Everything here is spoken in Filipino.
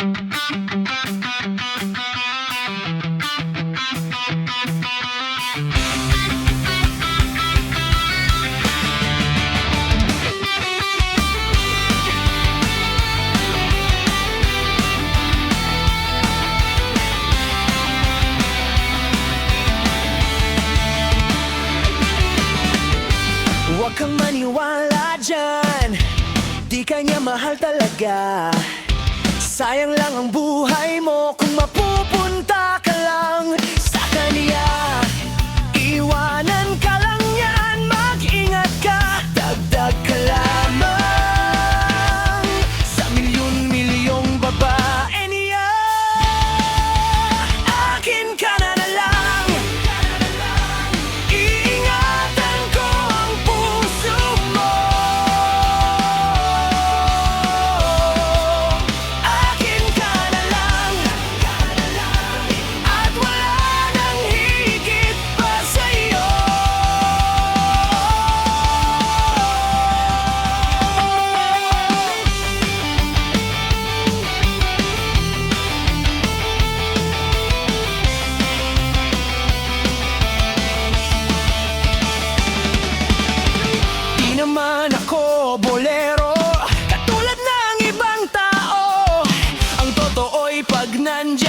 Huwag kang maniwala dyan, di ka niya mahal talaga. Sayang lang ang buhay mo kung mapupunta ka lang sa kanya. Iwanan ka lang yan, mag-ingat ka, dagdag ka lamang sa milyon-milyong babae niya. Akin ka na lang, iingatan ko ang puso mo. Akin ka na lang, at wala nang higit pa sa'yo. Di naman ako bolero, katulad ng ibang tao. Ang totoo'y pag nandiyan